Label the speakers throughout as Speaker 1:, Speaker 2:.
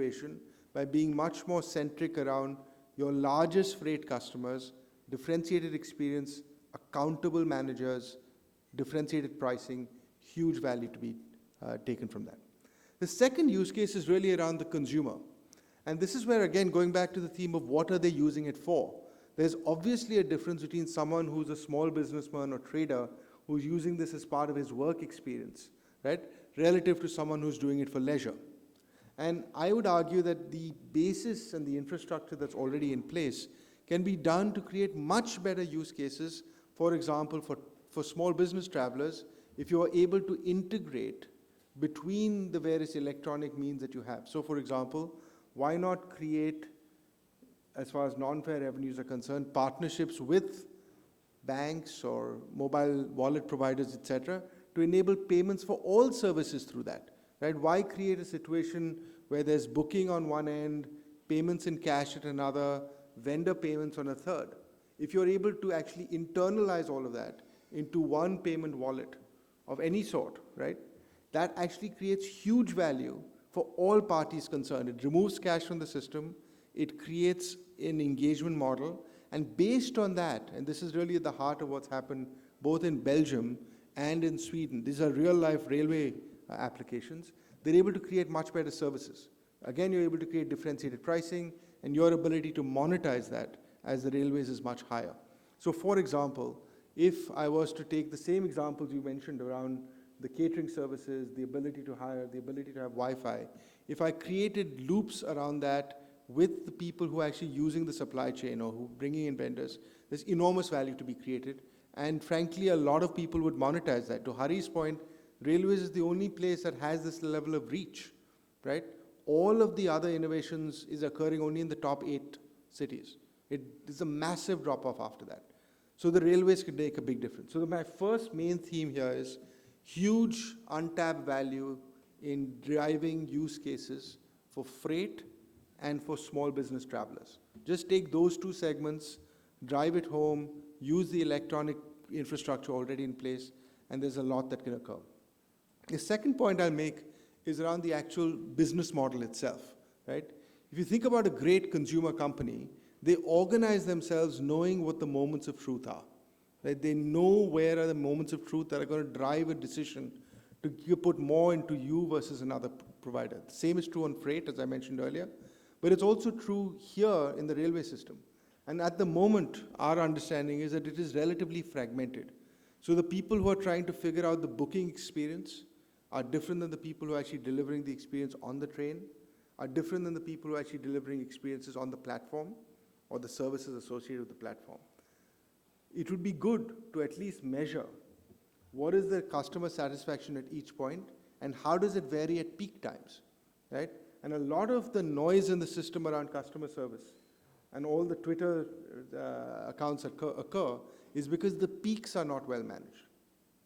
Speaker 1: innovation by being much more centric around your largest freight customers, differentiated experience, accountable managers, differentiated pricing, huge value to be taken from that. The second use case is really around the consumer. And this is where, again, going back to the theme of what are they using it for? There's obviously a difference between someone who's a small businessman or trader who's using this as part of his work experience, right, relative to someone who's doing it for leisure. And I would argue that the basis and the infrastructure that's already in place can be done to create much better use cases, for example, for small business travelers, if you are able to integrate between the various electronic means that you have. So, for example, why not create, as far as non-fare revenues are concerned, partnerships with banks or mobile wallet providers, etc., to enable payments for all services through that, right? Why create a situation where there's booking on one end, payments in cash at another, vendor payments on a third? If you're able to actually internalize all of that into one payment wallet of any sort, right, that actually creates huge value for all parties concerned. It removes cash from the system, it creates an engagement model, and based on that, and this is really at the heart of what's happened both in Belgium and in Sweden, these are real-life railway applications, they're able to create much better services. Again, you're able to create differentiated pricing, and your ability to monetize that as the railways is much higher. So for example, if I was to take the same examples you mentioned around the catering services, the ability to hire, the ability to have Wi-Fi, if I created loops around that with the people who are actually using the supply chain or who are bringing in vendors, there's enormous value to be created. And frankly, a lot of people would monetize that. To Hari's point, railways is the only place that has this level of reach, right? All of the other innovations is occurring only in the top 8 cities. It is a massive drop-off after that. So the railways could make a big difference. So my first main theme here is huge untapped value in driving use cases for freight and for small business travelers. Just take those two segments, drive it home, use the electronic infrastructure already in place, and there's a lot that can occur. The second point I'll make is around the actual business model itself, right? If you think about a great consumer company, they organize themselves knowing what the moments of truth are. Right? They know where are the moments of truth that are going to drive a decision to put more into you versus another provider. The same is true on freight, as I mentioned earlier, but it's also true here in the railway system. And at the moment, our understanding is that it is relatively fragmented. So the people who are trying to figure out the booking experience are different than the people who are actually delivering the experience on the train, are different than the people who are actually delivering experiences on the platform or the services associated with the platform. It would be good to at least measure what is the customer satisfaction at each point and how does it vary at peak times, right? And a lot of the noise in the system around customer service and all the Twitter accounts that occur is because the peaks are not well managed,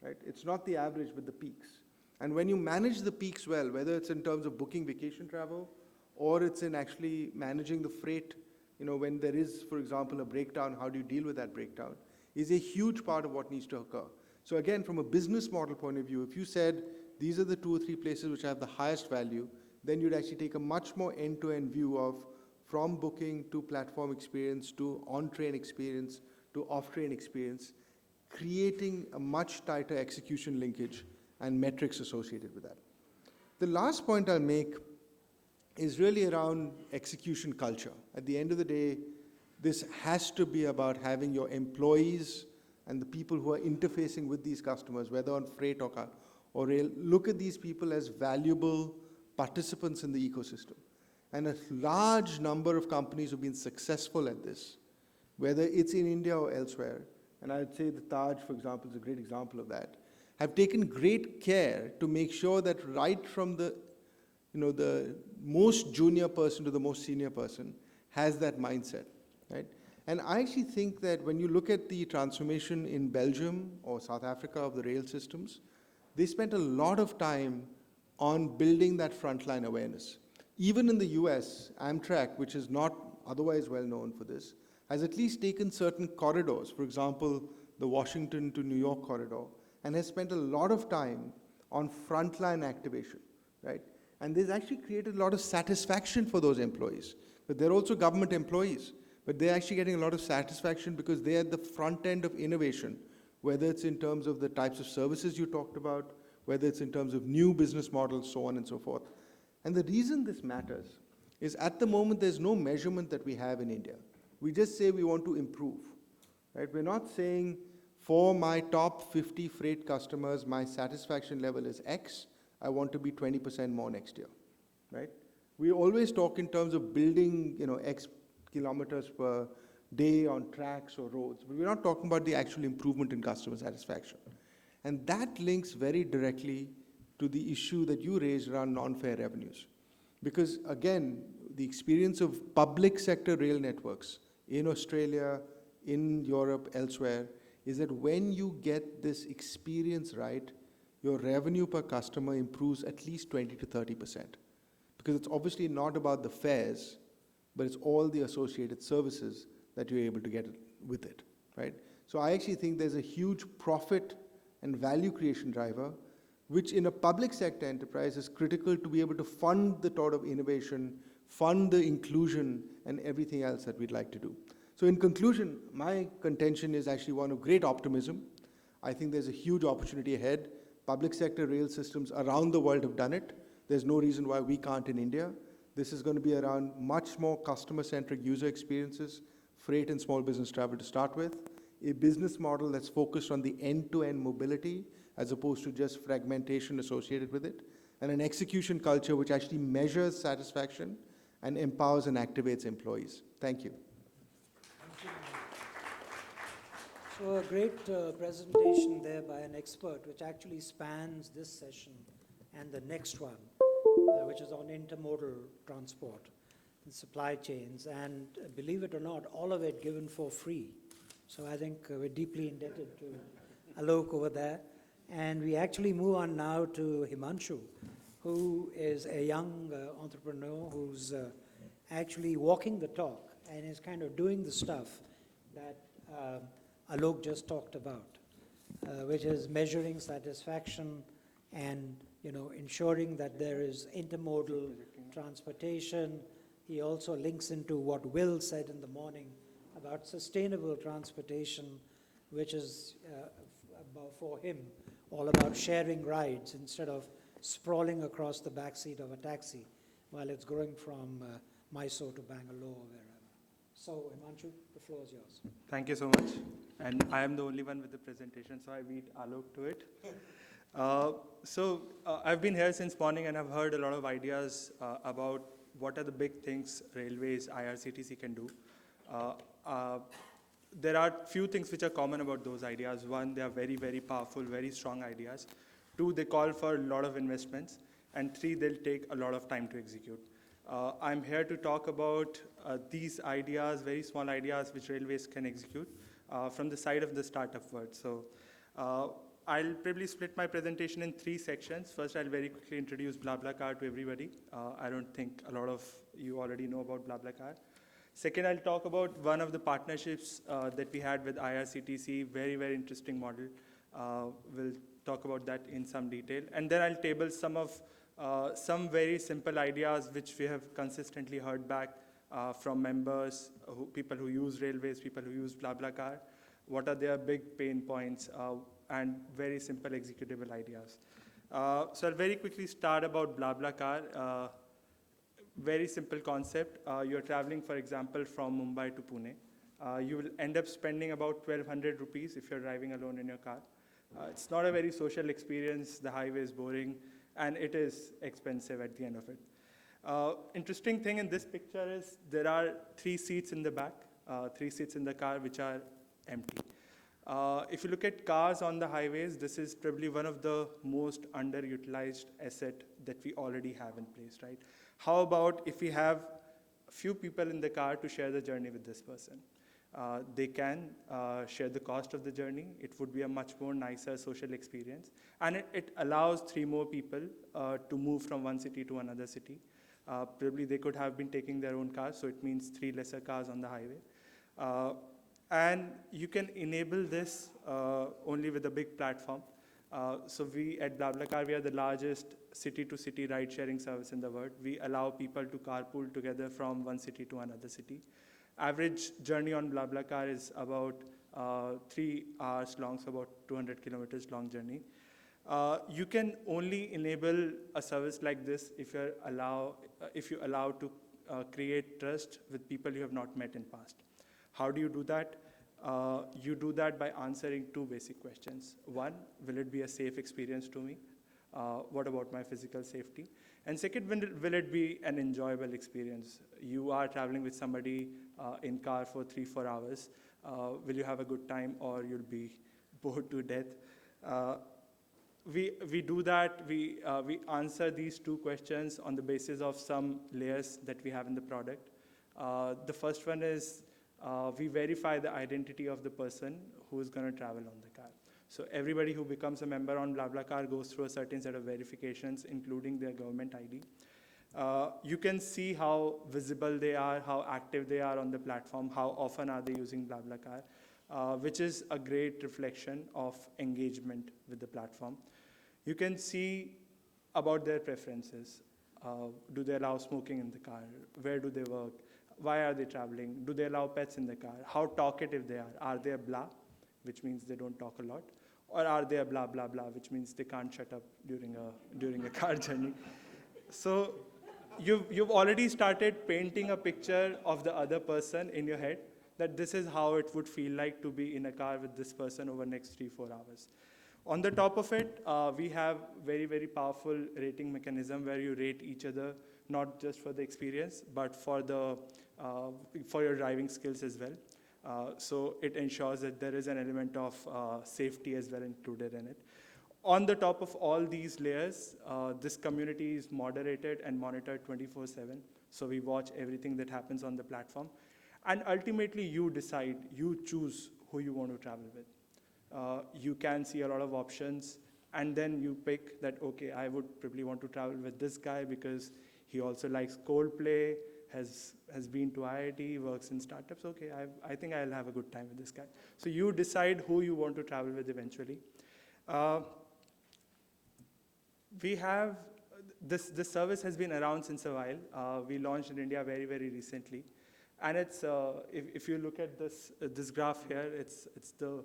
Speaker 1: right? It's not the average, but the peaks. And when you manage the peaks well, whether it's in terms of booking vacation travel or it's in actually managing the freight, you know, when there is, for example, a breakdown, how do you deal with that breakdown, is a huge part of what needs to occur. So again, from a business model point of view, if you said these are the 2 or 3 places which have the highest value, then you'd actually take a much more end-to-end view of from booking to platform experience to on-train experience to off-train experience, creating a much tighter execution linkage and metrics associated with that. The last point I'll make is really around execution culture. At the end of the day, this has to be about having your employees and the people who are interfacing with these customers, whether on freight or rail, look at these people as valuable participants in the ecosystem. And a large number of companies have been successful at this, whether it's in India or elsewhere, and I'd say the Taj, for example, is a great example of that, have taken great care to make sure that right from the most junior person to the most senior person has that mindset, right? And I actually think that when you look at the transformation in Belgium or South Africa of the rail systems, they spent a lot of time on building that frontline awareness. Even in the US, Amtrak, which is not otherwise well known for this, has at least taken certain corridors, for example, the Washington to New York corridor, and has spent a lot of time on frontline activation, right? And this actually created a lot of satisfaction for those employees. But they're also government employees, but they're actually getting a lot of satisfaction because they're at the front end of innovation, whether it's in terms of the types of services you talked about, whether it's in terms of new business models, so on and so forth. And the reason this matters is at the moment there's no measurement that we have in India. We just say we want to improve, right? We're not saying for my top 50 freight customers, my satisfaction level is X, I want to be 20% more next year, right? We always talk in terms of building, X kilometers per day on tracks or roads, but we're not talking about the actual improvement in customer satisfaction. And that links very directly to the issue that you raised around non-fare revenues. Because again, the experience of public sector rail networks in Australia, in Europe, elsewhere, is that when you get this experience right, your revenue per customer improves at least 20 to 30%. Because it's obviously not about the fares, but it's all the associated services that you're able to get with it, right? So I actually think there's a huge profit and value creation driver, which in a public sector enterprise is critical to be able to fund the sort of innovation, fund the inclusion, and everything else that we'd like to do. So in conclusion, my contention is actually one of great optimism. I think there's a huge opportunity ahead. Public sector rail systems around the world have done it. There's no reason why we can't in India. This is going to be around much more customer-centric user experiences, freight and small business travel to start with, a business model that's focused on the end-to-end mobility as opposed to just fragmentation associated with it, and an execution culture which actually measures satisfaction and empowers and activates employees. Thank you.
Speaker 2: So a great presentation there by an expert, which actually spans this session and the next one, which is on intermodal transport and supply chains. And believe it or not, all of it given for free. So I think we're deeply indebted to Alok over there. And we actually move on now to Himanshu, who is a young entrepreneur who's actually walking the talk and is kind of doing the stuff that Alok just talked about, which is measuring satisfaction and ensuring that there is intermodal transportation. He also links into what Will said in the morning about sustainable transportation, which is for him all about sharing rides instead of sprawling across the backseat of a taxi while it's going from Mysore to Bangalore or wherever. So, Himanshu, the floor is yours.
Speaker 3: Thank you so much. And I am the only one with the presentation, so I beat Alok to it. I've been here since morning and I've heard a lot of ideas about what are the big things railways, IRCTC can do. There are few things which are common about those ideas. One, they are very, very powerful, very strong ideas. Two, they call for a lot of investments. And three, they'll take a lot of time to execute. I'm here to talk about these ideas, very small ideas which railways can execute from the side of the startup world. So I'll probably split my presentation in three sections. First, I'll very quickly introduce BlaBlaCar to everybody. I don't think a lot of you already know about BlaBlaCar. Second, I'll talk about one of the partnerships that we had with IRCTC, very, very interesting model. We'll talk about that in some detail. And then I'll table some very simple ideas which we have consistently heard back from members, people who use railways, people who use BlaBlaCar. What are their big pain points and very simple executable ideas. So I'll very quickly start about BlaBlaCar. Very simple concept. You're traveling, for example, from Mumbai to Pune. You will end up spending about 1,200 rupees if you're driving alone in your car. It's not a very social experience. The highway is boring, and it is expensive at the end of it. Interesting thing in this picture is there are 3 seats in the back, 3 seats in the car which are empty. If you look at cars on the highways, this is probably one of the most underutilized asset that we already have in place, right? How about if we have a few people in the car to share the journey with this person? They can share the cost of the journey. It would be a much more nicer social experience. And it allows 3 more people to move from one city to another city. Probably they could have been taking their own cars, so it means 3 lesser cars on the highway. And you can enable this only with a big platform. So we at BlaBlaCar, we are the largest city-to-city ride-sharing service in the world. We allow people to carpool together from one city to another city. Average journey on BlaBlaCar is about 3 hours long, so about 200 kilometers long journey. You can only enable a service like this if you allow to create trust with people you have not met in past. How do you do that? You do that by answering two basic questions. One, will it be a safe experience to me? What about my physical safety? And second, will it be an enjoyable experience? You are traveling with somebody in car for 3-4 hours. Will you have a good time, or you'll be bored to death? We do that. We answer these two questions on the basis of some layers that we have in the product. The first one is we verify the identity of the person who is going to travel on the car. So everybody who becomes a member on BlaBlaCar goes through a certain set of verifications, including their government ID. You can see how visible they are, how active they are on the platform, how often are they using BlaBlaCar, which is a great reflection of engagement with the platform. You can see about their preferences. Do they allow smoking in the car? Where do they work? Why are they traveling? Do they allow pets in the car? How talkative they are? Are they a blah, which means they don't talk a lot? Or are they a blah, blah, blah, which means they can't shut up during a car journey? So you've already started painting a picture of the other person in your head, that this is how it would feel like to be in a car with this person over the next 3-4 hours. On the top of it, we have very, very powerful rating mechanism where you rate each other, not just for the experience, but for your driving skills as well. So it ensures that there is an element of safety as well included in it. On the top of all these layers, this community is moderated and monitored 24/7. So we watch everything that happens on the platform. And ultimately, you decide, you choose who you want to travel with. You can see a lot of options, and then you pick that, okay, I would probably want to travel with this guy because he also likes Coldplay, has been to IIT, works in startups. Okay, I think I'll have a good time with this guy. So you decide who you want to travel with eventually. We have, this service has been around since a while. We launched in India very, very recently. And it's, if you look at this graph here, it's the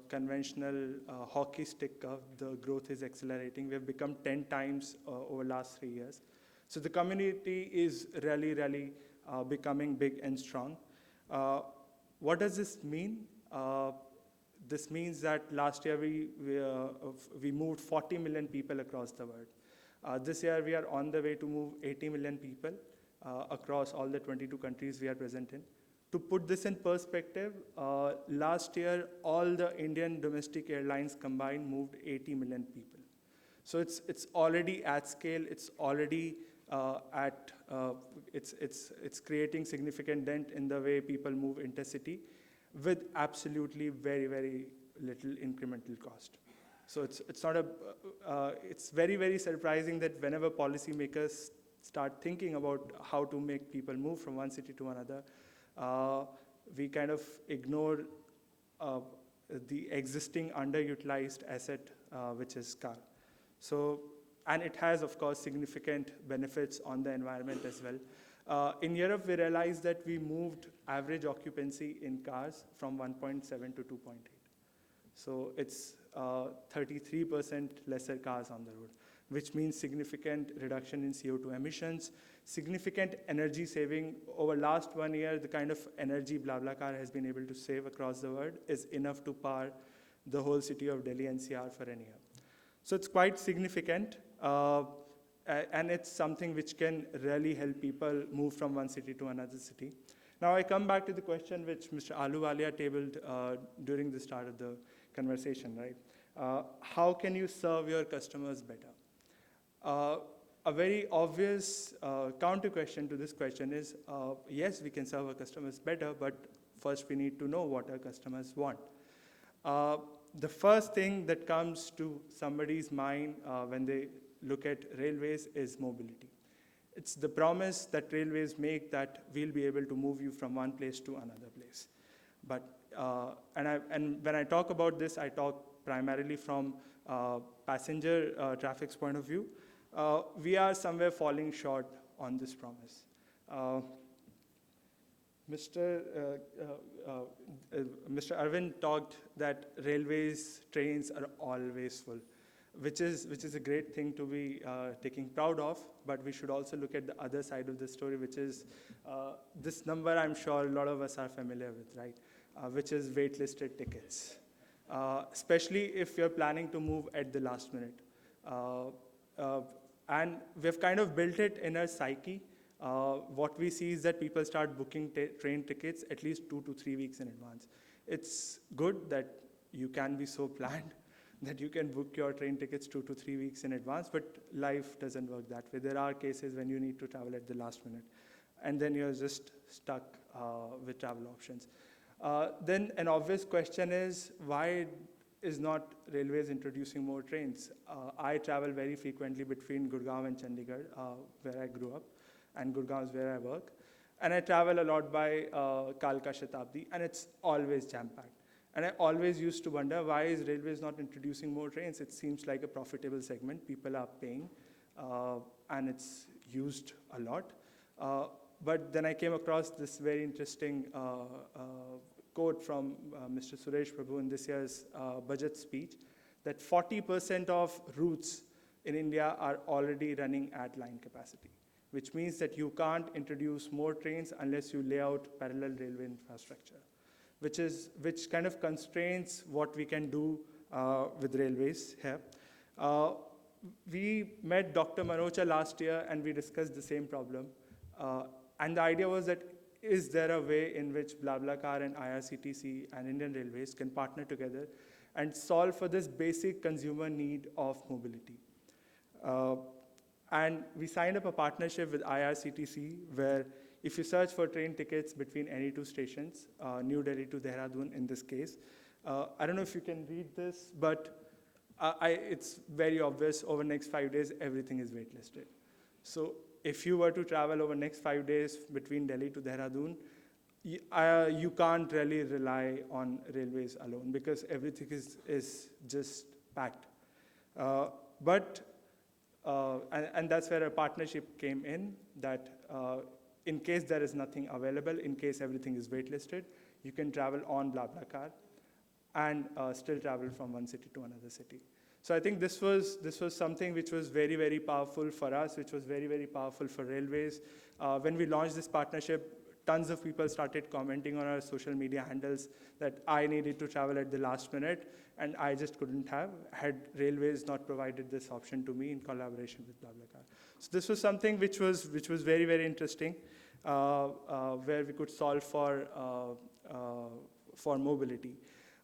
Speaker 3: conventional hockey stick curve. The growth is accelerating. We've become 10 times over last 3 years. So the community is really, really becoming big and strong. What does this mean? This means that last year we moved 40 million people across the world. This year we are on the way to move 80 million people across all the 22 countries we are present in. To put this in perspective, last year all the Indian domestic airlines combined moved 80 million people. So it's already at scale. It's already it's creating significant dent in the way people move intercity, with absolutely very, very little incremental cost. So it's very, very surprising that whenever policymakers start thinking about how to make people move from one city to another, we kind of ignore the existing underutilized asset, which is car. So, and it has, of course, significant benefits on the environment as well. In Europe, we realized that we moved average occupancy in cars from 1.7 to 2.8. So it's 33% lesser cars on the road, which means significant reduction in CO2 emissions, significant energy saving. Over last 1 year, the kind of energy BlaBlaCar has been able to save across the world is enough to power the whole city of Delhi NCR for a year. So it's quite significant, and it's something which can really help people move from one city to another city. Now I come back to the question which Mr. Ahluwalia tabled during the start of the conversation, right? How can you serve your customers better? A very obvious counter question to this question is, yes, we can serve our customers better, but first we need to know what our customers want. The first thing that comes to somebody's mind when they look at railways is mobility. It's the promise that railways make that we'll be able to move you from one place to another place. But, and when I talk about this, I talk primarily from passenger traffic's point of view. we are somewhere falling short on this promise. Mr. Mr. Arvind talked that railways, trains are always full, which is a great thing to be taking proud of, but we should also look at the other side of the story, which is this number I'm sure a lot of us are familiar with, right? Which is waitlisted tickets, especially if you're planning to move at the last minute. And we've kind of built it in our psyche. What we see is that people start booking train tickets at least 2 to 3 weeks in advance. It's good that you can be so planned that you can book your train tickets 2 to 3 weeks in advance, but life doesn't work that way. There are cases when you need to travel at the last minute, and then you're just stuck with travel options. Then an obvious question is, why is not railways introducing more trains? I travel very frequently between Gurgaon and Chandigarh, where I grew up, and Gurgaon is where I work. And I travel a lot by Kalka Shatabdi, and it's always jam-packed. And I always used to wonder, why is railways not introducing more trains? It seems like a profitable segment. People are paying, and it's used a lot. But then I came across this very interesting quote from Mr. Suresh Prabhu in this year's budget speech, that 40% of routes in India are already running at line capacity, which means that you can't introduce more trains unless you lay out parallel railway infrastructure, which kind of constrains what we can do with railways here. We met Dr. Manocha last year, and we discussed the same problem. And the idea was that, is there a way in which BlaBlaCar and IRCTC and Indian Railways can partner together and solve for this basic consumer need of mobility? And we signed up a partnership with IRCTC, where if you search for train tickets between any two stations, New Delhi to Dehradun in this case, I don't know if you can read this, but it's very obvious. Over the next 5 days, everything is waitlisted. So if you were to travel over the next 5 days between Delhi to Dehradun, you can't really rely on railways alone, because everything is just packed. And that's where a partnership came in, that in case there is nothing available, in case everything is waitlisted, you can travel on BlaBlaCar and still travel from one city to another city. So I think this was something which was very, very powerful for us, which was very, very powerful for railways. When we launched this partnership, tons of people started commenting on our social media handles that I needed to travel at the last minute, and I just couldn't have, had railways not provided this option to me in collaboration with BlaBlaCar. So this was something which was very, very interesting, where we could solve for mobility.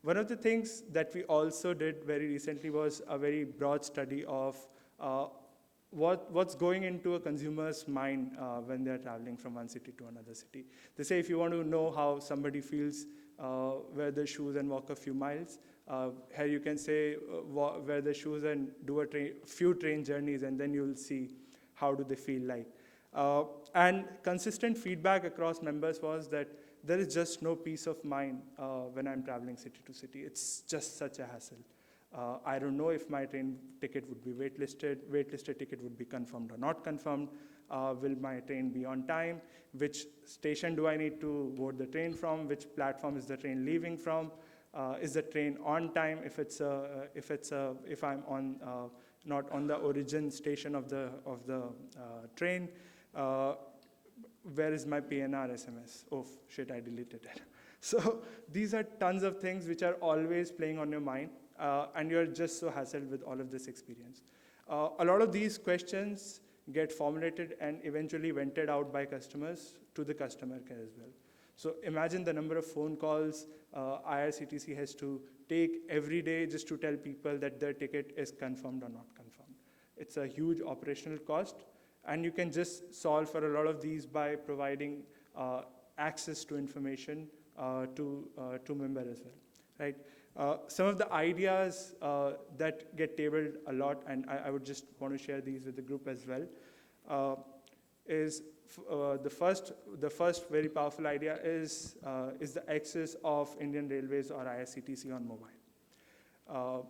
Speaker 3: One of the things that we also did very recently was a very broad study of what's going into a consumer's mind when they're traveling from one city to another city. They say if you want to know how somebody feels, wear their shoes and walk a few miles. Here you can say wear their shoes and do a few train journeys, and then you'll see how do they feel like. And consistent feedback across members was that there is just no peace of mind when I'm traveling city to city. It's just such a hassle. I don't know if my train ticket would be waitlisted ticket would be confirmed or not confirmed. Will my train be on time? Which station do I need to board the train from? Which platform is the train leaving from? Is the train on time if I'm on not on the origin station of the train? Where is my PNR SMS? Oh shit, I deleted it. So these are tons of things which are always playing on your mind, and you're just so hassled with all of this experience. A lot of these questions get formulated and eventually vented out by customers to the customer care as well. So imagine the number of phone calls IRCTC has to take every day just to tell people that their ticket is confirmed or not confirmed. It's a huge operational cost, and you can just solve for a lot of these by providing access to information to member as well, right? Some of the ideas that get tabled a lot, and I would just want to share these with the group as well, is the first very powerful idea is the access of Indian Railways or IRCTC on mobile.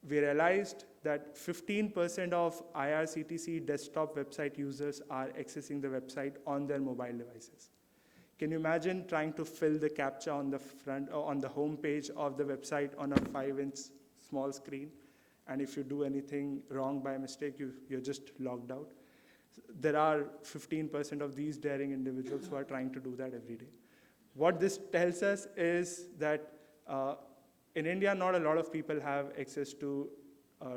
Speaker 3: We realized that 15% of IRCTC desktop website users are accessing the website on their mobile devices. Can you imagine trying to fill the CAPTCHA on the front or on the home page of the website on a 5-inch small screen? And if you do anything wrong by mistake, you're just logged out. There are 15% of these daring individuals who are trying to do that every day. What this tells us is that in India, not a lot of people have access to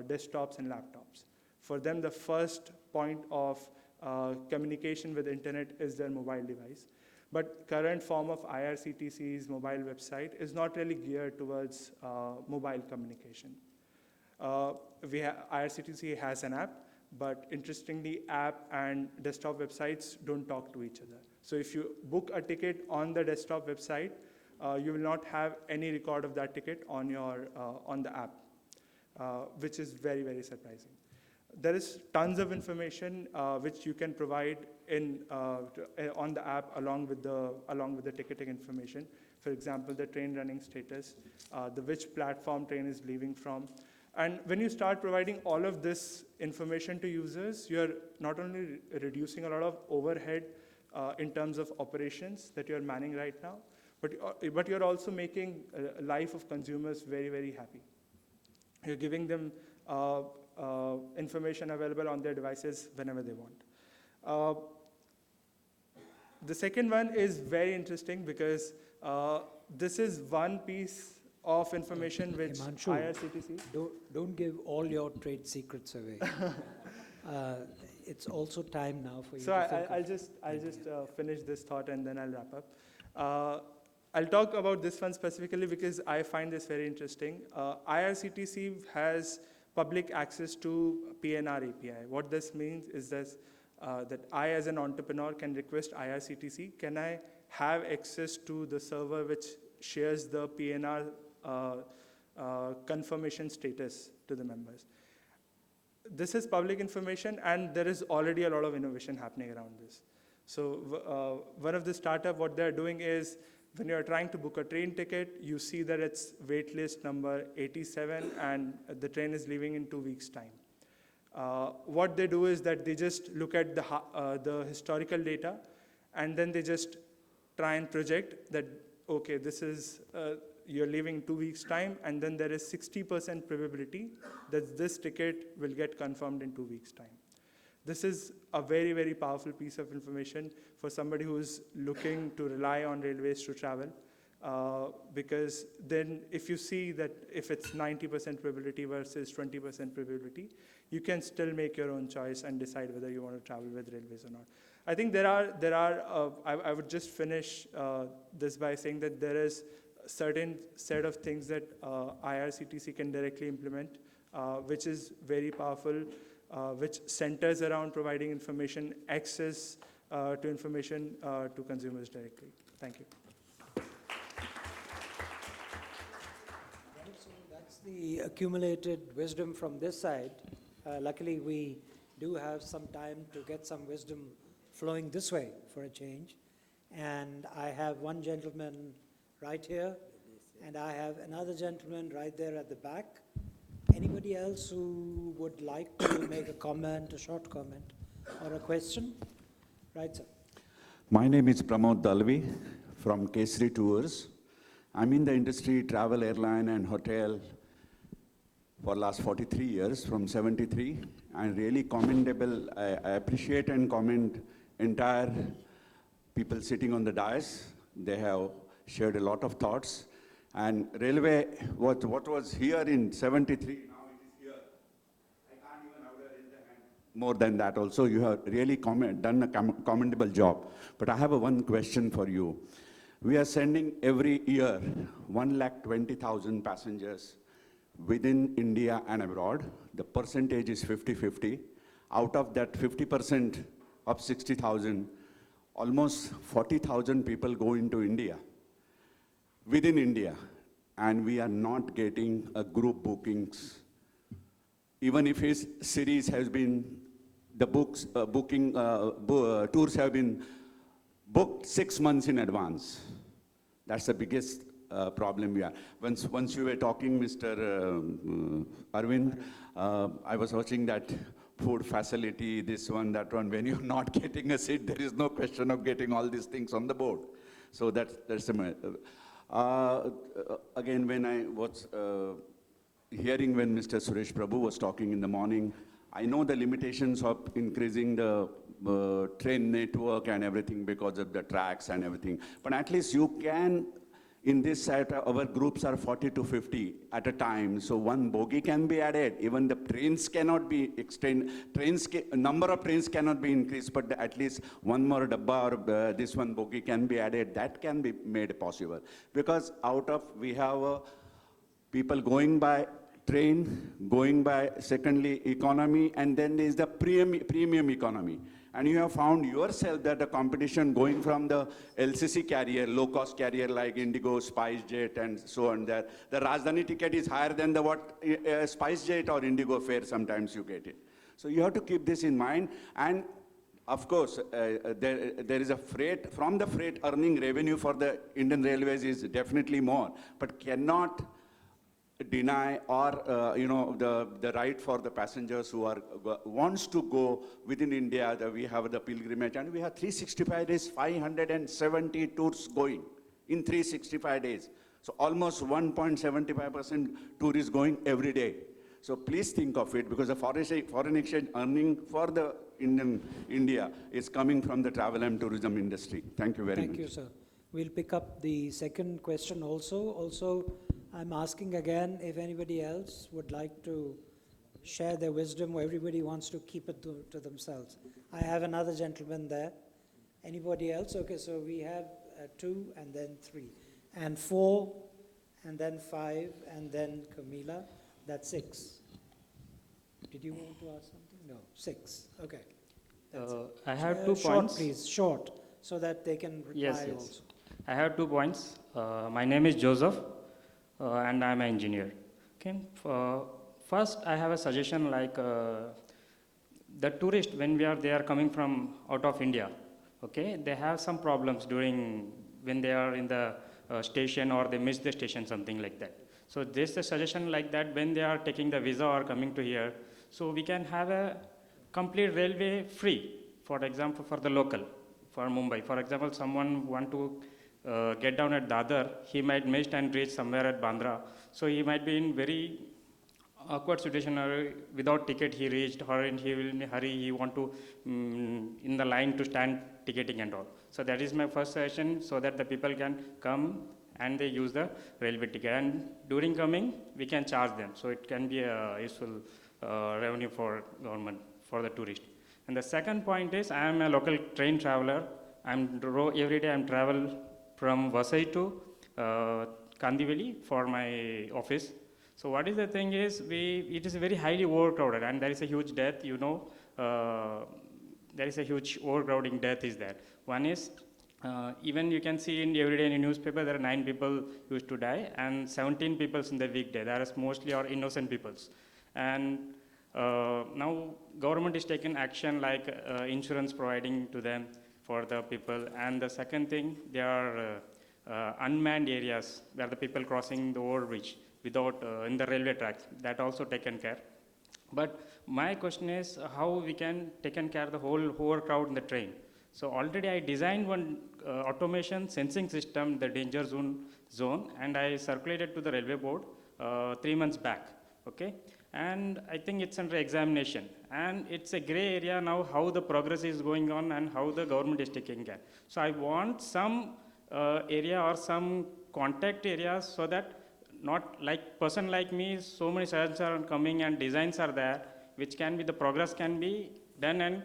Speaker 3: desktops and laptops. For them, the first point of communication with internet is their mobile device. But current form of IRCTC's mobile website is not really geared towards mobile communication. IRCTC has an app, but interestingly, app and desktop websites don't talk to each other. So if you book a ticket on the desktop website, you will not have any record of that ticket on the app, which is very, very surprising. There is tons of information which you can provide on the app along with the ticketing information. For example, the train running status, which platform train is leaving from. And when you start providing all of this information to users, you're not only reducing a lot of overhead in terms of operations that you're manning right now, but you're also making life of consumers very, very happy. You're giving them information available on their devices whenever they want. The second one is very interesting because this is one piece of information which
Speaker 2: Himanshu,
Speaker 3: IRCTC...
Speaker 2: Don't give all your trade secrets away. It's also time now for you
Speaker 3: So
Speaker 2: to think
Speaker 3: I'll just finish this thought and then I'll wrap up. I'll talk about this one specifically because I find this very interesting. IRCTC has public access to PNR API. What this means is that I, as an entrepreneur, can request IRCTC, can I have access to the server which shares the PNR confirmation status to the members. This is public information, and there is already a lot of innovation happening around this. So one of the startup, what they're doing is, when you're trying to book a train ticket, you see that it's waitlist number 87, and the train is leaving in 2 weeks' time. What they do is that they just look at the historical data, and then they just try and project that, okay, this is, you're leaving in 2 weeks' time, and then there is 60% probability that this ticket will get confirmed in 2 weeks' time. This is a very, very powerful piece of information for somebody who's looking to rely on railways to travel, because then if you see that if it's 90% probability versus 20% probability, you can still make your own choice and decide whether you want to travel with railways or not. I think I would just finish this by saying that there is a certain set of things that IRCTC can directly implement, which is very powerful, which centers around providing information, access to information to consumers directly. Thank you.
Speaker 2: So that's the accumulated wisdom from this side. Luckily, we do have some time to get some wisdom flowing this way for a change. And I have one gentleman right here, and I have another gentleman right there at the back. Anybody else who would like to make a comment, a short comment, or a question? Right, sir.
Speaker 4: My name is Pramod Dalvi from Kesari Tours. I'm in the industry, travel, airline, and hotel for last 43 years, from 73. And really commendable, I appreciate and commend entire people sitting on the dais. They have shared a lot of thoughts. And railway, what was here in 73, now it is here. I can't even have in the hand. More than that also, you have really done a commendable job. But I have one question for you. We are sending every year 120,000 passengers within India and abroad. The percentage is 50-50. Out of that 50% of 60,000, almost 40,000 people go into India, within India, and we are not getting a group bookings. Even if his series has been, the tours have been booked 6 months in advance. That's the biggest problem we are. Once you were talking, Mr. Arvind, I was watching that food facility, this one, that one. When you're not getting a seat, there is no question of getting all these things on the board. So that's again, when I was hearing when Mr. Suresh Prabhu was talking in the morning, I know the limitations of increasing the train network and everything because of the tracks and everything. But at least you can, in this set, our groups are 40 to 50 at a time. So one bogie can be added. Even the trains cannot be extended. Number of trains cannot be increased, but at least one more dabba or this one bogie can be added. That can be made possible. Because we have people going by train, going by, secondly, economy, and then there is the premium economy. And you have found yourself that the competition going from the LCC carrier, low-cost carrier like Indigo, SpiceJet, and so on, the Rajdhani ticket is higher than the SpiceJet or Indigo fare, sometimes you get it. So you have to keep this in mind. And of course, there is a freight, from the freight earning revenue for the Indian Railways is definitely more, but cannot deny or the right for the passengers who wants to go within India. We have the pilgrimage, and we have 365 days, 570 tours going in 365 days. So almost 1.75% tourists going every day. So please think of it, because the foreign exchange earning for the India is coming from the travel and tourism industry. Thank you very much.
Speaker 2: Thank you, sir. We'll pick up the second question also. Also, I'm asking again if anybody else would like to share their wisdom, or everybody wants to keep it to themselves. I have another gentleman there. Anybody else? Okay, so we have 2 and then 3 and 4 and then 5 and then Camila. That's 6. Did you want to ask something? No, 6. Okay.
Speaker 5: I have 2
Speaker 2: short,
Speaker 5: points.
Speaker 2: please, short, so that they can reply
Speaker 5: Yes.
Speaker 2: also.
Speaker 5: I have 2 points. My name is Joseph, and I'm an engineer. Okay. First, I have a suggestion, like the tourists, when they are coming from out of India, okay, they have some problems when they are in the station, or they miss the station, something like that. So this is a suggestion like that when they are taking the visa or coming to here, so we can have a complete railway free, for example, for the local, for Mumbai. For example, someone want to get down at Dadar, he might miss and reach somewhere at Bandra. So he might be in very awkward situation, or without ticket he reached, or he will in a hurry, he want to in the line to stand ticketing and all. So that is my first suggestion, so that the people can come and they use the railway ticket. And during coming, we can charge them. So it can be a useful revenue for government, for the tourist. And the second point is, I am a local train traveler. Every day I'm travel from Vasai to Kandivali for my office. So what is the thing is, it is very highly overcrowded, and there is a huge death, there is a huge overcrowding death is there. One is, even you can see every day in the newspaper, there are 9 people used to die, and 17 people in the weekday. That is mostly our innocent peoples. And now government is taking action like insurance providing to them for the people. And the second thing, there are unmanned areas where the people crossing the overbridge without in the railway tracks. That also taken care. But my question is, how we can taken care of the whole overcrowd in the train. So already I designed one automation sensing system, the danger zone, and I circulated to the railway board 3 months back. Okay. And I think it's under examination. And it's a gray area now, how the progress is going on and how the government is taking care. So I want some area or some contact areas, so that not like person like me, so many suggestions are coming and designs are there, which can be, the progress can be done and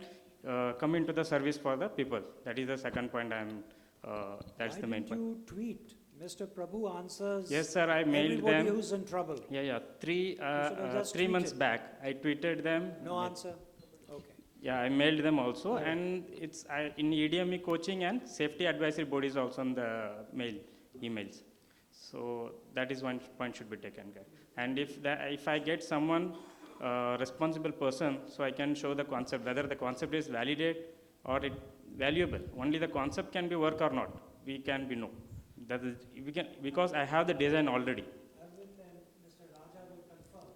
Speaker 5: come into the service for the people. That is the second point. That's the main point.
Speaker 2: Why didn't you tweet? Mr. Prabhu answers.
Speaker 5: Yes, sir, I mailed them.
Speaker 2: Everybody who's in trouble.
Speaker 5: Yeah. 3
Speaker 2: tweeted.
Speaker 5: months back, I tweeted them.
Speaker 2: No answer? Okay.
Speaker 5: Yeah, I mailed them also, and it's in EDME coaching and safety advisory bodies also on the emails. So that is one point should be taken care. And if I get someone responsible person, so I can show the concept, whether the concept is validate or it valuable. Only the concept can be work or not. We can be no. That is, we can, because I have the design already.
Speaker 2: Arvind and Mr. Raja will confirm.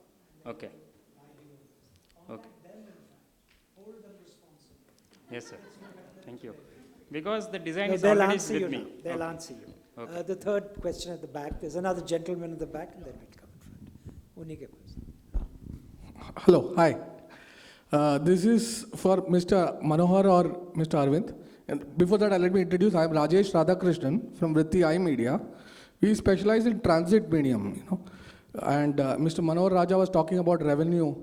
Speaker 5: Okay. Okay.
Speaker 2: Hold them responsible.
Speaker 5: Yes, sir. Thank you. Because the design
Speaker 2: No,
Speaker 5: is
Speaker 2: they'll
Speaker 5: already
Speaker 2: answer
Speaker 5: with
Speaker 2: you
Speaker 5: me.
Speaker 2: now. They'll
Speaker 5: Okay.
Speaker 2: answer you.
Speaker 5: Okay.
Speaker 2: The third question at the back, there's another gentleman in the back, and then we'll come in front. Unni ke paas.
Speaker 6: Hello, hi. This is for Mr. Manohar or Mr. Arvind. And before that, let me introduce. I am Rajesh Radhakrishnan from Vritti I Media. We specialize in transit medium, you know. And Mr. Manohar Raja was talking about revenue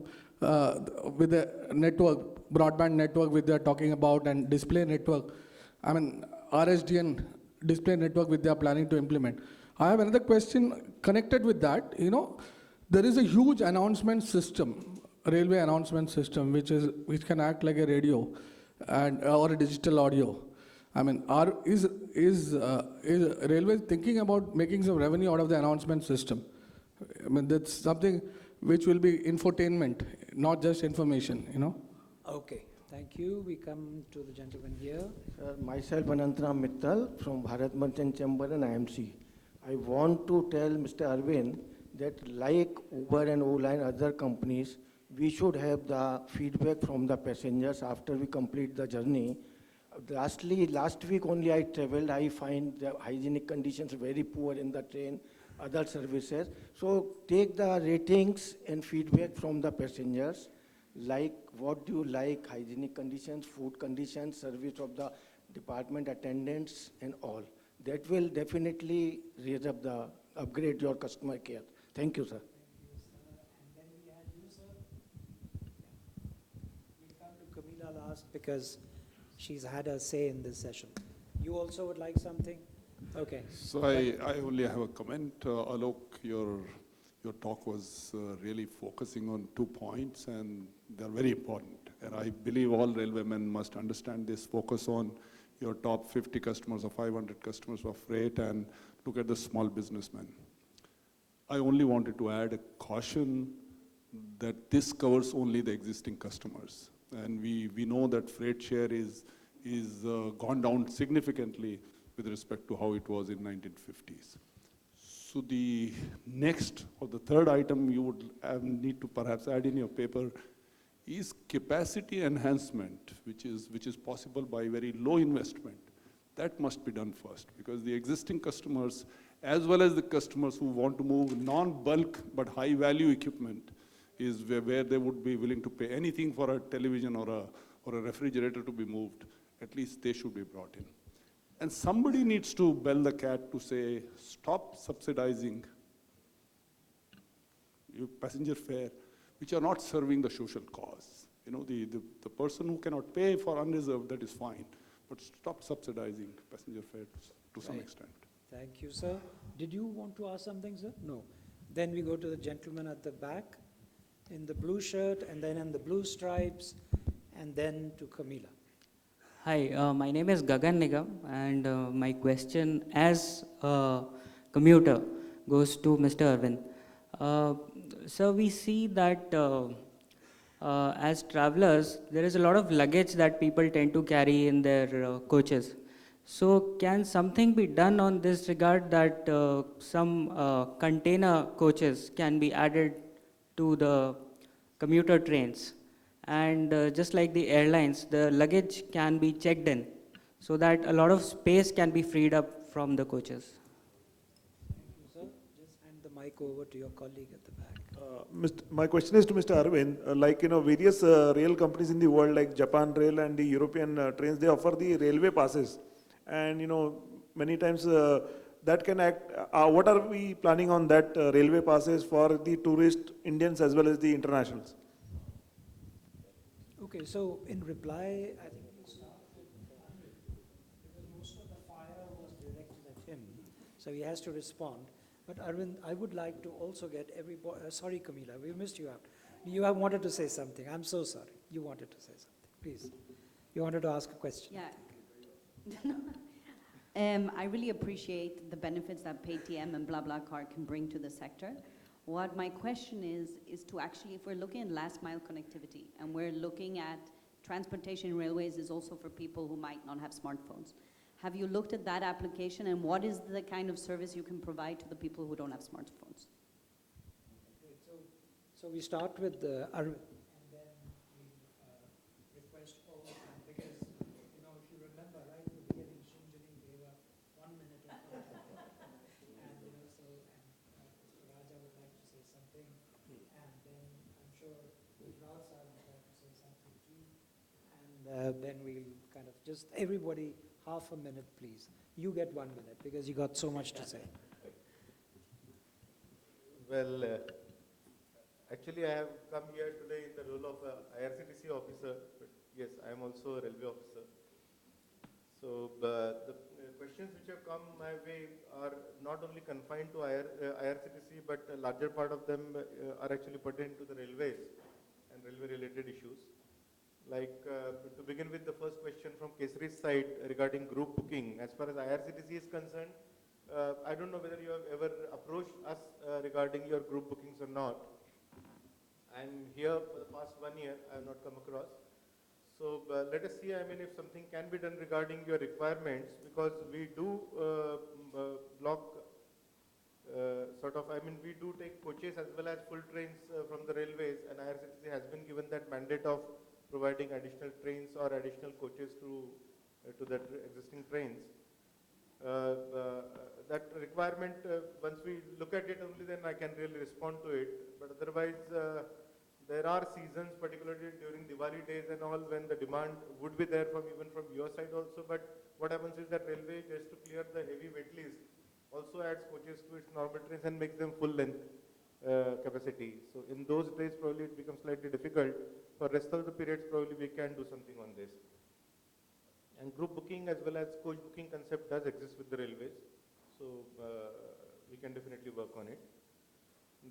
Speaker 6: with the network, broadband network, which they are talking about, and display network. I mean, RSDN display network, which they are planning to implement. I have another question connected with that. You know, there is a huge announcement system, railway announcement system, which can act like a radio and or a digital audio. I mean, is railway thinking about making some revenue out of the announcement system? I mean, that's something which will be infotainment, not just information, you know.
Speaker 2: Okay, thank you. We come to the gentleman here.
Speaker 7: Myself, Anantram Mittal from Bharat Merchant Chamber and IMC. I want to tell Mr. Arvind that like Uber and Ola and other companies, we should have the feedback from the passengers after we complete the journey. Lastly, last week only I traveled, I find the hygienic conditions very poor in the train, other services. So take the ratings and feedback from the passengers, like what do you like, hygienic conditions, food conditions, service of the department attendants and all. That will definitely raise up the, upgrade your customer care. Thank you, sir.
Speaker 2: And then we had you, sir. We'll come to Camila last because she's had a say in this session. You also would like something? Okay.
Speaker 8: So I only have a comment. Alok, your talk was really focusing on 2 points, and they're very important. And I believe all railwaymen must understand this. Focus on your top 50 customers or 500 customers of freight and look at the small businessmen. I only wanted to add a caution that this covers only the existing customers. And we know that freight share is gone down significantly with respect to how it was in 1950s. So the next or the third item you would need to perhaps add in your paper is capacity enhancement, which is possible by very low investment. That must be done first, because the existing customers, as well as the customers who want to move non-bulk but high-value equipment, is where they would be willing to pay anything for a television or a refrigerator to be moved. At least they should be brought in. And somebody needs to bell the cat to say, stop subsidizing your passenger fare, which are not serving the social cause. You know, the person who cannot pay for unreserved, that is fine. But stop subsidizing passenger fare to some extent.
Speaker 2: Thank you, sir. Did you want to ask something, sir? No. Then we go to the gentleman at the back in the blue shirt, and then in the blue stripes, and then to Camila.
Speaker 9: Hi, my name is Gagan Nigam, and my question as a commuter goes to Mr. Arvind. So we see that as travelers, there is a lot of luggage that people tend to carry in their coaches. So can something be done on this regard that some container coaches can be added to the commuter trains? And just like the airlines, the luggage can be checked in so that a lot of space can be freed up from the coaches.
Speaker 2: Thank you, sir. Just hand the mic over to your colleague at the back.
Speaker 10: My question is to Mr. Arvind. Like, you know, various rail companies in the world, like Japan Rail and the European trains, they offer the railway passes. And, you know, many times that can act. What are we planning on that railway passes for the tourist Indians as well as the internationals?
Speaker 2: Okay, so in reply, I think we start with Arvind, because most of the fire was directed at him, so he has to respond. But Arvind, I would like to also get everybody, sorry Camila, we missed you out. You have wanted to say something, I'm so sorry. You wanted to say something, please. You wanted to ask a question.
Speaker 11: Yeah. I really appreciate the benefits that Paytm and BlaBlaCar can bring to the sector. What my question is to actually, if we're looking at last mile connectivity and we're looking at transportation railways is also for people who might not have smartphones. Have you looked at that application, and what is the kind of service you can provide to the people who don't have smartphones?
Speaker 2: Great. So we start with Arvind, and then we request all of them, because, you know, if you remember, right at the beginning, Shinjini gave a 1 minute of content. And, you know, so, and Mr. Raja would like to say something, and then I'm sure Rao sir would like to say something too. And then we'll kind of just, everybody, half a minute, please. You get 1 minute, because you got so much to say.
Speaker 12: Well, actually, I have come here today in the role of IRCTC officer, but yes, I am also a railway officer. So the questions which have come my way are not only confined to IRCTC, but a larger part of them are actually pertaining to the railways and railway-related issues. Like, to begin with, the first question from Kesari's side regarding group booking. As far as IRCTC is concerned, I don't know whether you have ever approached us regarding your group bookings or not. I'm here for the past 1 year, I have not come across. So let us see, I mean, if something can be done regarding your requirements, because we do block we do take coaches as well as full trains from the railways, and IRCTC has been given that mandate of providing additional trains or additional coaches to the existing trains. That requirement, once we look at it only, then I can really respond to it. But otherwise, there are seasons, particularly during Diwali days and all, when the demand would be there even from your side also. But what happens is that railway, just to clear the heavy wait list, also adds coaches to its normal trains and makes them full length capacity. So in those days, probably it becomes slightly difficult. For rest of the periods, probably we can do something on this. And group booking as well as coach booking concept does exist with the railways. So we can definitely work on it.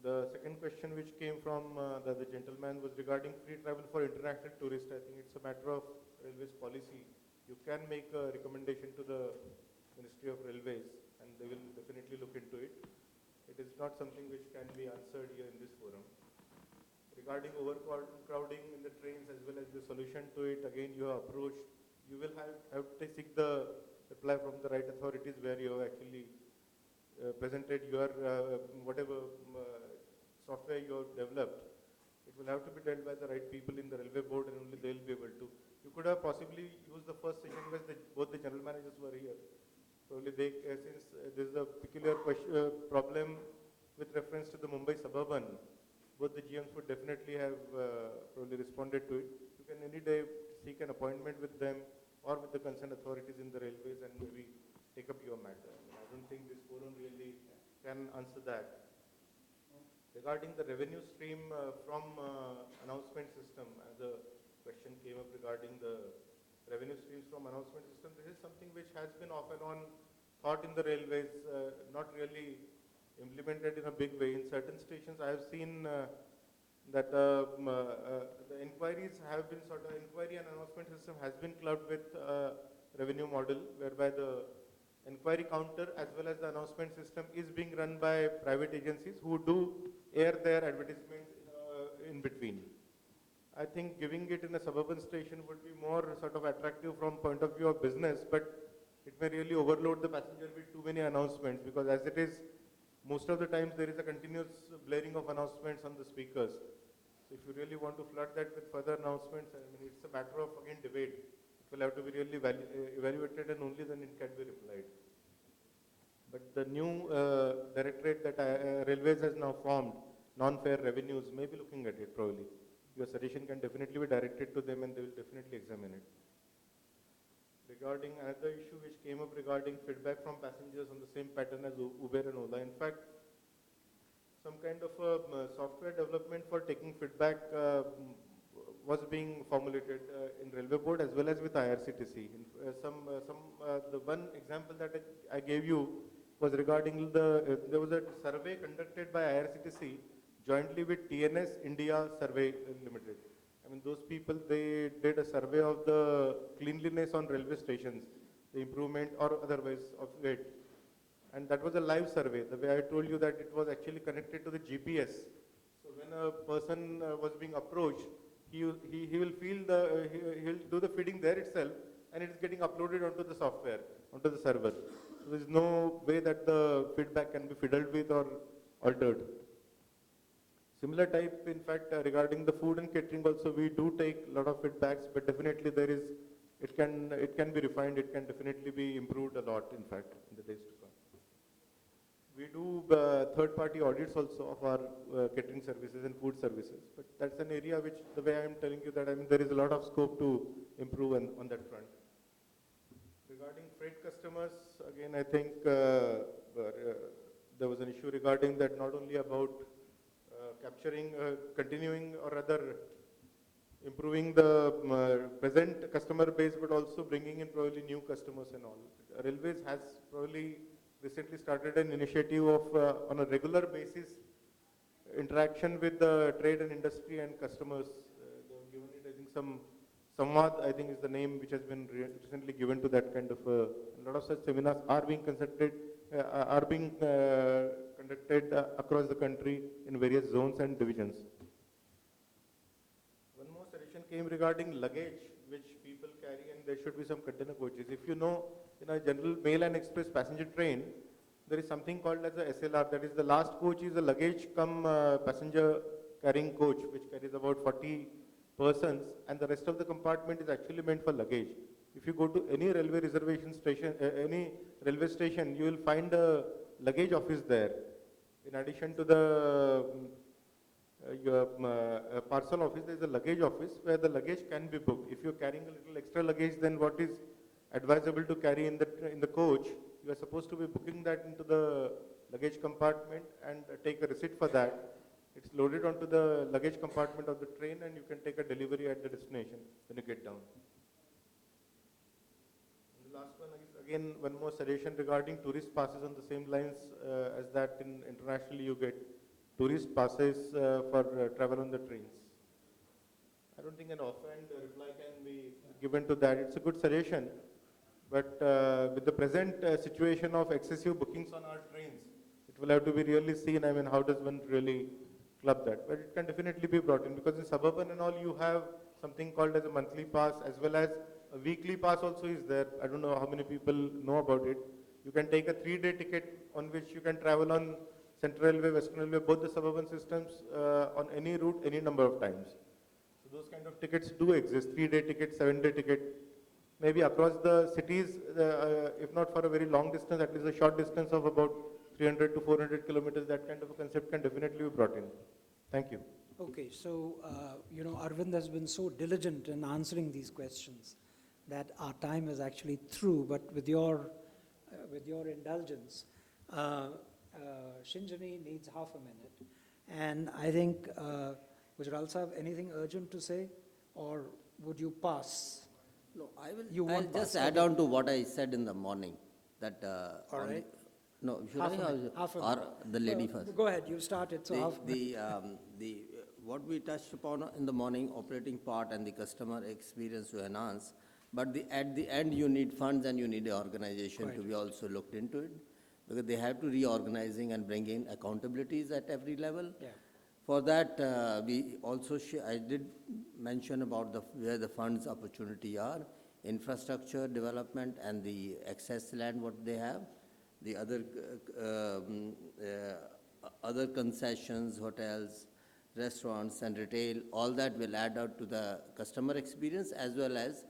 Speaker 12: The second question which came from the gentleman was regarding free travel for international tourists. I think it's a matter of railways policy. You can make a recommendation to the Ministry of Railways, and they will definitely look into it. It is not something which can be answered here in this forum. Regarding overcrowding in the trains as well as the solution to it, again you have approached. You will have to seek the reply from the right authorities where you have actually presented your whatever software you have developed. It will have to be dealt by the right people in the railway board, and only they will be able to. You could have possibly used the first session where both the general managers were here. Probably they, since there is a peculiar problem with reference to the Mumbai Suburban, both the GMs would definitely have probably responded to it. You can any day seek an appointment with them or with the concerned authorities in the railways and maybe take up your matter. I don't think this forum really can answer that. Regarding the revenue stream from announcement system, as a question came up regarding the revenue streams from announcement system, this is something which has been off and on thought in the railways, not really implemented in a big way. In certain stations, I have seen that the inquiries have been inquiry and announcement system has been clubbed with revenue model, whereby the inquiry counter as well as the announcement system is being run by private agencies who do air their advertisements in between. I think giving it in a suburban station would be more attractive from point of view of business, but it may really overload the passenger with too many announcements, because as it is, most of the times there is a continuous blaring of announcements on the speakers. So if you really want to flood that with further announcements, I mean, it's a matter of, again, debate. It will have to be really evaluated, and only then it can be replied. But the new directorate that Railways has now formed, non-fare revenues, may be looking at it probably. Your suggestion can definitely be directed to them, and they will definitely examine it. Regarding another issue which came up regarding feedback from passengers on the same pattern as Uber and Ola. In fact, some kind of software development for taking feedback was being formulated in Railway Board as well as with IRCTC. The one example that I gave you was regarding there was a survey conducted by IRCTC jointly with TNS India Survey Limited. I mean, those people, they did a survey of the cleanliness on railway stations, the improvement or otherwise of it. And that was a live survey. The way I told you that it was actually connected to the GPS. So when a person was being approached, he will feel he'll do the feeding there itself, and it is getting uploaded onto the software. onto the server. So there is no way that the feedback can be fiddled with or altered. Similar type, in fact, regarding the food and catering also, we do take a lot of feedbacks, but definitely it can be refined, it can definitely be improved a lot, in fact, in the days to come. We do third-party audits also of our catering services and food services, but that's an area which, the way I'm telling you that, there is a lot of scope to improve on that front. Regarding freight customers, again, I think there was an issue regarding that, not only about capturing, continuing, or rather improving the present customer base, but also bringing in probably new customers and all. Railways has probably recently started an initiative of, on a regular basis, interaction with the trade and industry and customers. They have given it, I think, some Samvad, I think is the name which has been recently given to that kind of, a lot of such seminars are being conducted across the country in various zones and divisions. One more suggestion came regarding luggage, which people carry, and there should be some container coaches. If you know, in a general mail and express passenger train, there is something called as a SLR, that is the last coach is a luggage come passenger carrying coach, which carries about 40 persons, and the rest of the compartment is actually meant for luggage. If you go to any railway reservation station, any railway station, you will find a luggage office there. In addition to the parcel office, there is a luggage office where the luggage can be booked. If you're carrying a little extra luggage, then what is advisable to carry in the coach, you are supposed to be booking that into the luggage compartment and take a receipt for that. It's loaded onto the luggage compartment of the train, and you can take a delivery at the destination when you get down. And the last one is, again, one more suggestion regarding tourist passes on the same lines as that internationally you get tourist passes for travel on the trains. I don't think an offhand reply can be given to that. It's a good suggestion, but with the present situation of excessive bookings on our trains, it will have to be really seen. I mean, how does one really club that? But it can definitely be brought in, because in suburban and all, you have something called as a monthly pass, as well as a weekly pass also is there. I don't know how many people know about it. You can take a 3-day ticket on which you can travel on Central Railway, Western Railway, both the suburban systems, on any route, any number of times. So those kind of tickets do exist, 3-day ticket, 7-day ticket. Maybe across the cities, if not for a very long distance, at least a short distance of about 300 to 400 kilometers, that kind of a concept can definitely be brought in. Thank you.
Speaker 2: Okay, so, Arvind has been so diligent in answering these questions that our time is actually through, but with your indulgence, Shinjani needs half a minute. And I think, would you also have anything urgent to say, or would you pass?
Speaker 13: No, I will.
Speaker 2: You
Speaker 13: I'll
Speaker 2: won't
Speaker 13: just
Speaker 2: pass,
Speaker 13: add
Speaker 2: okay.
Speaker 13: on to what I said in the morning. That
Speaker 2: All right.
Speaker 13: No, should
Speaker 2: Half
Speaker 13: I
Speaker 2: a minute, half a
Speaker 13: or
Speaker 2: minute.
Speaker 13: the lady first?
Speaker 2: Go ahead, you started, so half a minute.
Speaker 13: What we touched upon in the morning, operating part and the customer experience to enhance, but at the end you need funds and you need the organization to be also looked into it, because they have to reorganizing and bring in accountabilities at every level.
Speaker 2: Yeah.
Speaker 13: For that, we also I did mention about where the funds opportunity are, infrastructure development and the excess land what they have, the other concessions, hotels, restaurants and retail, all that will add out to the customer experience, as well as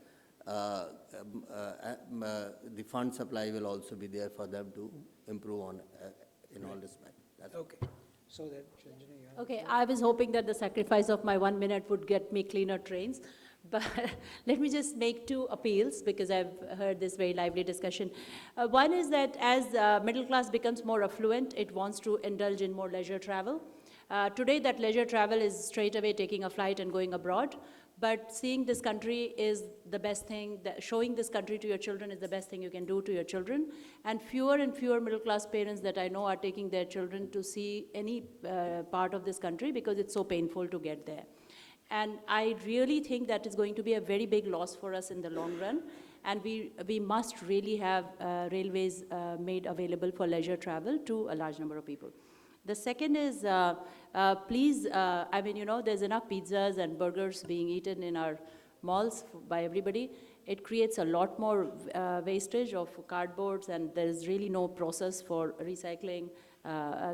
Speaker 13: the fund supply will also be there for them to improve on in all respect.
Speaker 2: Okay, so that, Shinjani, you have.
Speaker 14: Okay, I was hoping that the sacrifice of my 1 minute would get me cleaner trains. But let me just make 2 appeals, because I've heard this very lively discussion. One is that as middle class becomes more affluent, it wants to indulge in more leisure travel. Today, that leisure travel is straight away taking a flight and going abroad. But seeing this country is the best thing, showing this country to your children is the best thing you can do to your children. And fewer middle class parents that I know are taking their children to see any part of this country, because it's so painful to get there. And I really think that is going to be a very big loss for us in the long run. And we must really have railways made available for leisure travel to a large number of people. The second is, please, there's enough pizzas and burgers being eaten in our malls by everybody. it creates a lot more wastage of cardboards, and there is really no process for recycling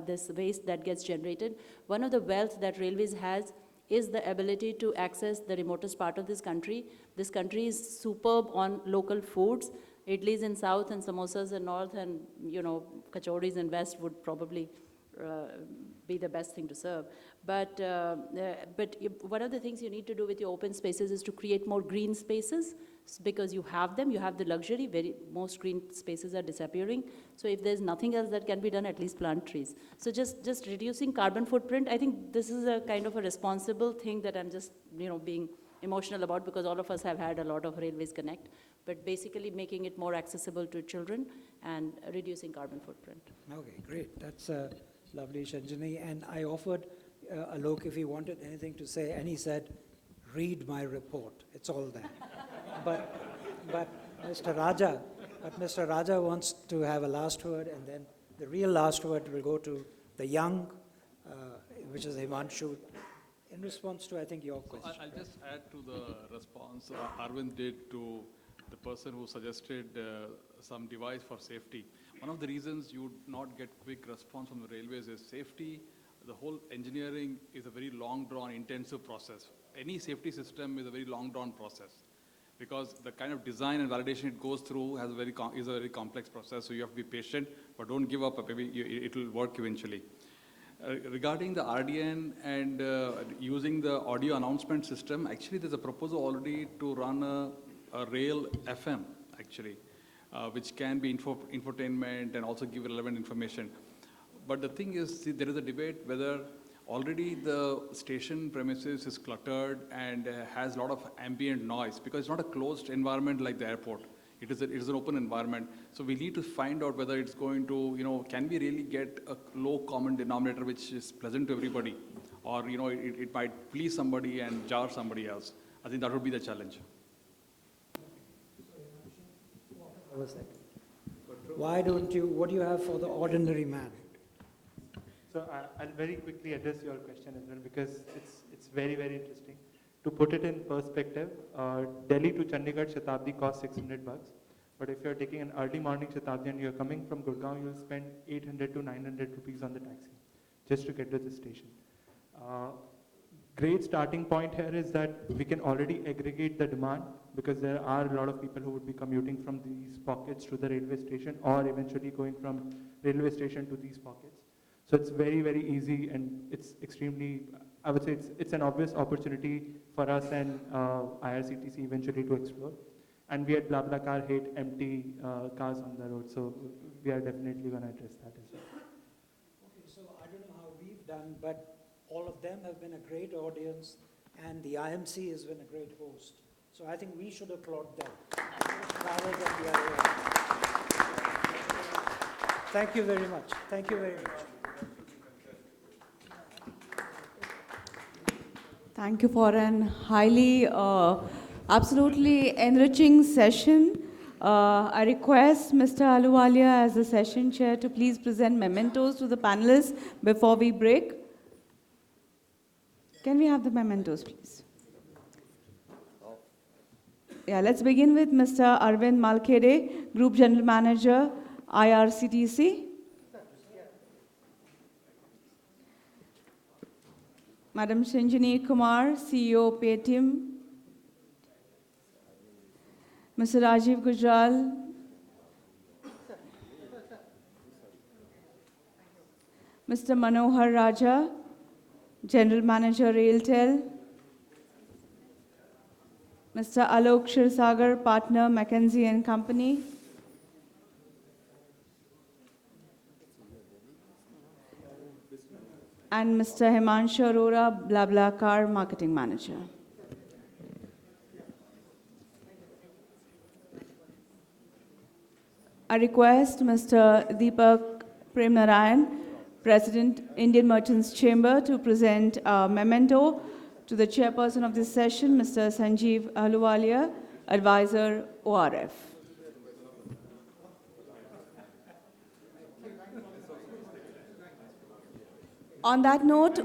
Speaker 14: this waste that gets generated. One of the wealth that railways has is the ability to access the remotest part of this country. This country is superb on local foods. Idlis in south and samosas in north, and kachoris in west would probably be the best thing to serve. But one of the things you need to do with your open spaces is to create more green spaces, because you have them, you have the luxury. Most green spaces are disappearing. So if there's nothing else that can be done, at least plant trees. So just reducing carbon footprint, I think this is a kind of a responsible thing that I'm just being emotional about, because all of us have had a lot of Railways Connect, but basically making it more accessible to children and reducing carbon footprint.
Speaker 2: Okay, great. That's lovely, Shanjini. And I offered Alok if he wanted anything to say, and he said, read my report. It's all there. but Mr. Raja wants to have a last word, and then the real last word will go to the young, which is Himanshu, in response to, I think, your question.
Speaker 15: I'll just add to the response Arvind did to the person who suggested some device for safety. One of the reasons you would not get quick response from the railways is safety. The whole engineering is a very long drawn, intensive process. Any safety system is a very long drawn process, because the kind of design and validation it goes through is a very complex process. So you have to be patient, but don't give up. Maybe it will work eventually. Regarding the RDN and using the audio announcement system, actually there's a proposal already to run a rail FM, actually, which can be infotainment and also give relevant information. But the thing is, see, there is a debate whether already the station premises is cluttered and has a lot of ambient noise, because it's not a closed environment like the airport. It is an open environment. So we need to find out whether it's going to, can we really get a low common denominator which is pleasant to everybody? Or, it might please somebody and jar somebody else. I think that would be the challenge.
Speaker 2: What do you have for the ordinary man?
Speaker 12: So I'll very quickly address your question as well, because it's very, very interesting. To put it in perspective, Delhi to Chandigarh Shatabdi costs $600. But if you're taking an early morning Shatabdi and you're coming from Gurgaon, you'll spend 800 to 900 rupees on the taxi just to get to the station. Great starting point here is that we can already aggregate the demand, because there are a lot of people who would be commuting from these pockets to the railway station, or eventually going from railway station to these pockets. So it's very, very easy, and it's extremely, I would say it's an obvious opportunity for us and IRCTC eventually to explore. And we at BlaBlaCar hate empty cars on the road, so we are definitely going to address that as well.
Speaker 2: Okay, so I don't know how we've done, but all of them have been a great audience, and the IMC has been a great host. So I think we should applaud them rather than the other way. Thank you very much. Thank you very much.
Speaker 16: Thank you for an highly, absolutely enriching session. I request Mr. Ahluwalia as the session chair to please present mementos to the panelists before we break. Can we have the mementos, please? Yeah, let's begin with Mr. Arvind Malkede, Group General Manager, IRCTC. Madam Shanjini Kumar, CEO, Paytm. Mr. Rajiv Gujral. Mr. Manohar Raja, General Manager, RailTel. Mr. Alok Shirsagar, Partner, McKinsey & Company. And Mr. Himanshu Arora, BlaBlaCar Marketing Manager. I request Mr. Deepak Premnarayan, President, Indian Merchants Chamber, to present a memento to the chairperson of this session, Mr. Sanjeev Ahluwalia, Advisor, ORF. On that note,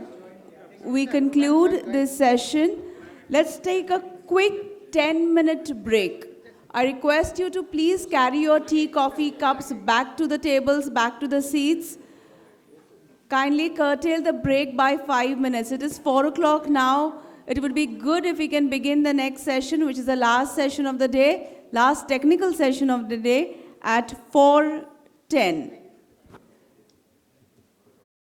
Speaker 16: we conclude this session. Let's take a quick 10-minute break. I request you to please carry your tea, coffee cups back to the tables, back to the seats. Kindly curtail the break by 5 minutes. It is 4 o'clock now. It would be good if we can begin the next session, which is the last session of the day, last technical session of the day, at 4:10.